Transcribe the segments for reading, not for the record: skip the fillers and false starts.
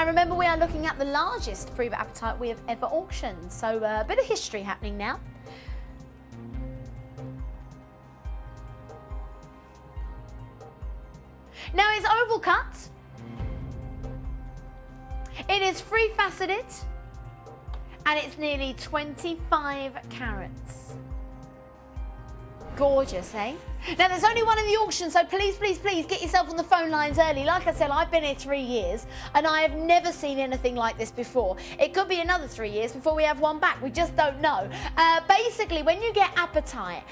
And remember, we are looking at the largest Pariaba Apatite we have ever auctioned. So a bit of history happening now. Now it's oval cut. It is free faceted. And it's nearly 25 carats. Gorgeous, eh? Now, there's only one in the auction, so please, please, please get yourself on the phone lines early. Like I said, I've been here 3 years, and I have never seen anything like this before. It could be another 3 years before we have one back. We just don't know. Basically, when you get apatite,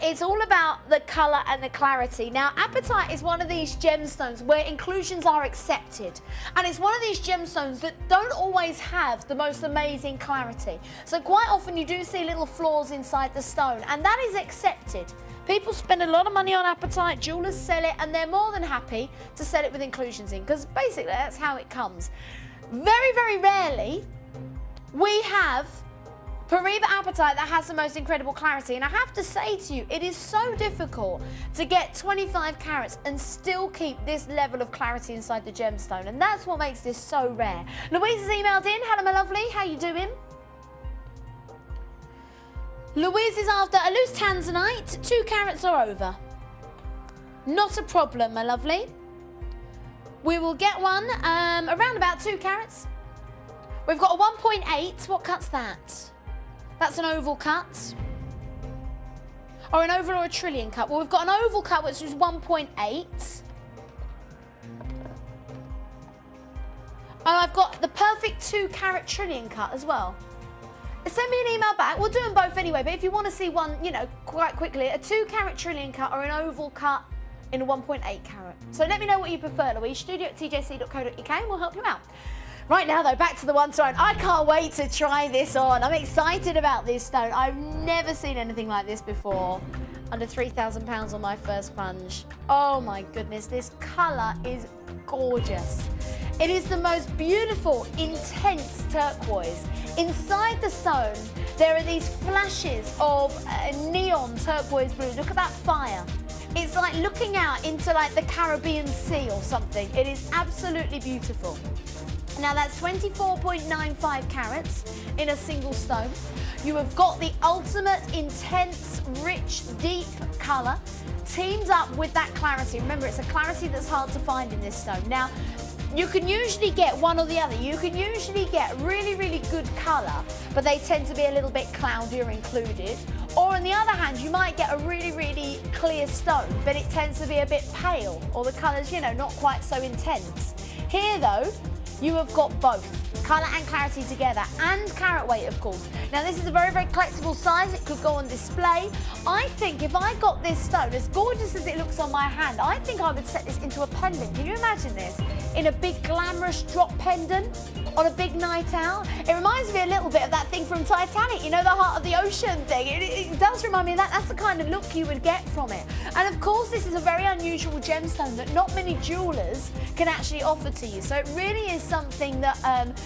it's all about the colour and the clarity. Now, apatite is one of these gemstones where inclusions are accepted, and it's one of these gemstones that don't always have the most amazing clarity. So quite often you do see little flaws inside the stone, and that is accepted. People spend a lot of money on apatite, jewellers sell it, and they're more than happy to sell it with inclusions in, because basically that's how it comes. Very, very rarely we have Pariaba Apatite that has the most incredible clarity, and I have to say to you, it is so difficult to get 25 carats and still keep this level of clarity inside the gemstone, and that's what makes this so rare. Louise has emailed in. Hello, my lovely. How you doing? Louise is after a loose tanzanite, 2 carats or over. Not a problem, my lovely. We will get one around about 2 carats. We've got a 1.8. What cut's that? That's an oval cut. Or an oval or a trillion cut. Well, we've got an oval cut which is 1.8. And I've got the perfect 2 carat trillion cut as well. Send me an email back. We'll do them both anyway, but if you want to see one, you know, quite quickly, a 2 carat trillion cut or an oval cut in a 1.8 carat. So let me know what you prefer, Louise. studio@tjc.co.uk and we'll help you out. Right now, though, back to the one stone. I can't wait to try this on. I'm excited about this stone. I've never seen anything like this before. Under £3,000 on my first plunge. Oh my goodness, this colour is gorgeous. It is the most beautiful, intense turquoise. Inside the stone, there are these flashes of neon turquoise blue. Look at that fire. It's like looking out into like the Caribbean Sea or something. It is absolutely beautiful. Now that's 24.95 carats in a single stone. You have got the ultimate intense, rich, deep colour teamed up with that clarity. Remember, it's a clarity that's hard to find in this stone. Now, you can usually get one or the other. You can usually get really, really good colour, but they tend to be a little bit cloudier included. Or on the other hand, you might get a really, really clear stone, but it tends to be a bit pale, or the colour's, you know, not quite so intense. Here, though, you have got both colour and clarity together, and carat weight, of course. Now, this is a very, very collectible size. It could go on display. I think if I got this stone, as gorgeous as it looks on my hand, I think I would set this into a pendant. Can you imagine this? In a big glamorous drop pendant on a big night out. It reminds me a little bit of that thing from Titanic, you know, the heart of the ocean thing. It does remind me of that. That's the kind of look you would get from it. And of course, this is a very unusual gemstone that not many jewellers can actually offer to you. So it really is something that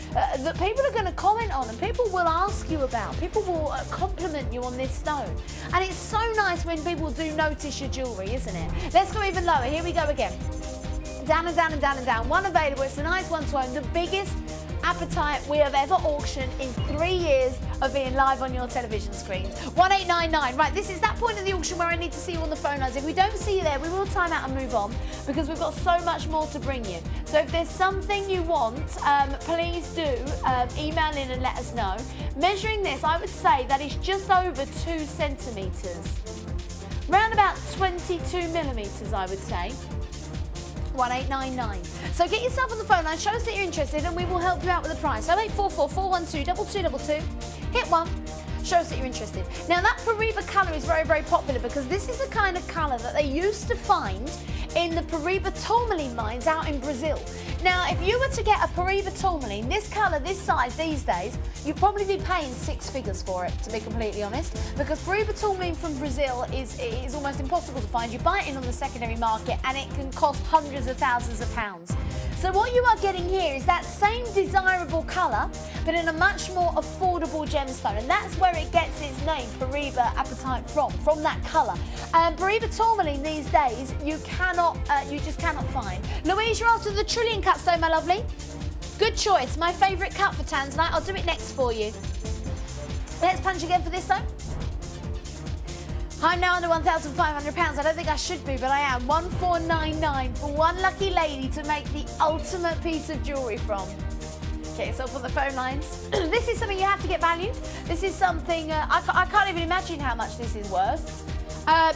that people are going to comment on and people will ask you about. People will compliment you on this stone. And it's so nice when people do notice your jewellery, isn't it? Let's go even lower. Here we go again. Down and down and down and down. One available. It's a nice one to own. The biggest apatite we have ever auctioned in 3 years of being live on your television screens. 1899. Right, this is that point of the auction where I need to see you on the phone lines. If we don't see you there, we will time out and move on because we've got so much more to bring you. So if there's something you want, please do email in and let us know. Measuring this, I would say that is just over 2 centimetres. Round about 22 millimetres, I would say. 1899. So get yourself on the phone line, show us that you're interested and we will help you out with the price. 0844 412 2222. Hit 1. Show us that you're interested. Now that Pariaba colour is very, very popular because this is the kind of colour that they used to find in the Pariaba tourmaline mines out in Brazil. Now, if you were to get a Pariaba tourmaline, this colour, this size these days, you'd probably be paying 6 figures for it, to be completely honest, because Pariaba tourmaline from Brazil is almost impossible to find. You buy it in on the secondary market and it can cost hundreds of thousands of pounds. So what you are getting here is that same desirable colour, but in a much more affordable gemstone, and that's where it gets its name, Pariaba Apatite, from that colour. Pariaba tourmaline these days, you just cannot find. Louise, you're after the trillion cut stone, my lovely. Good choice. My favourite cut for tanzanite. I'll do it next for you. Let's punch again for this though. I'm now under £1,500. I don't think I should be, but I am. 1499 for one lucky lady to make the ultimate piece of jewellery from. Get yourself on the phone lines. This is something you have to get valued. This is something I can't even imagine how much this is worth.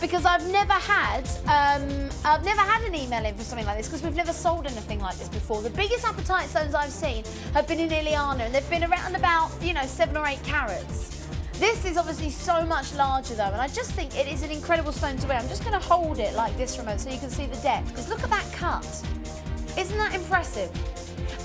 Because I've never had an email in for something like this because we've never sold anything like this before. The biggest apatite stones I've seen have been in Iliana and they've been around about 7 or 8 carats. This is obviously so much larger though, and I just think it is an incredible stone to wear. I'm just going to hold it like this remote so you can see the depth, because look at that cut. Isn't that impressive?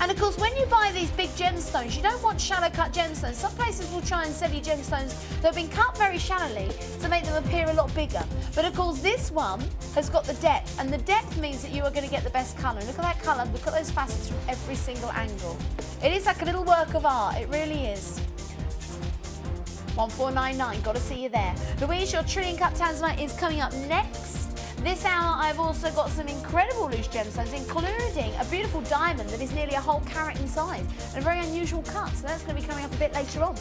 And of course, when you buy these big gemstones, you don't want shallow cut gemstones. Some places will try and sell you gemstones that have been cut very shallowly to make them appear a lot bigger. But of course, this one has got the depth, and the depth means that you are going to get the best colour. Look at that colour, look at those facets from every single angle. It is like a little work of art, it really is. 1499, got to see you there. Louise, your trillion cut tanzanite is coming up next. This hour, I've also got some incredible loose gemstones, including a beautiful diamond that is nearly a whole carat in size, and a very unusual cut, so that's going to be coming up a bit later on.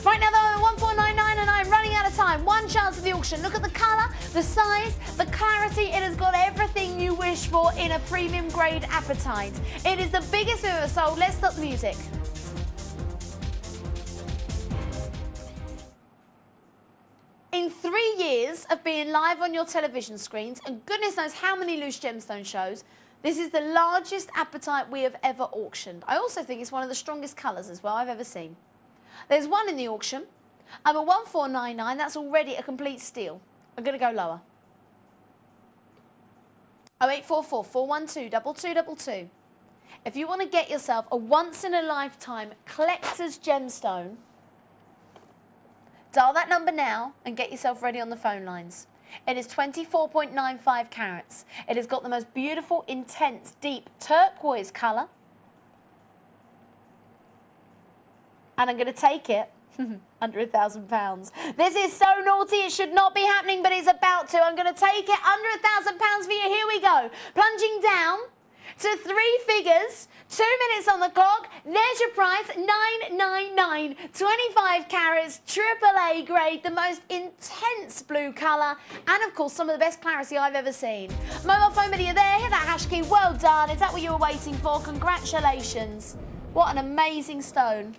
Right now, though, I'm at 1499 and I'm running out of time. One chance of the auction. Look at the colour, the size, the clarity. It has got everything you wish for in a premium grade apatite. It is the biggest we've ever sold. Let's stop the music. In 3 years of being live on your television screens, and goodness knows how many loose gemstone shows, this is the largest apatite we have ever auctioned. I also think it's one of the strongest colours as well I've ever seen. There's one in the auction. I'm at 1499. That's already a complete steal. I'm going to go lower. 0844 412 2222. If you want to get yourself a once-in-a-lifetime collector's gemstone, dial that number now and get yourself ready on the phone lines. It is 24.95 carats. It has got the most beautiful, intense, deep turquoise colour. And I'm going to take it under £1,000. This is so naughty, it should not be happening, but it's about to. I'm going to take it under £1,000 for you. Here we go. Plunging down to 3 figures, 2 minutes on the clock. There's your price, $999, 25 carats, AAA grade, the most intense blue colour, and of course some of the best clarity I've ever seen. Mobile phone video there, hit that hash key, well done. Is that what you were waiting for? Congratulations. What an amazing stone.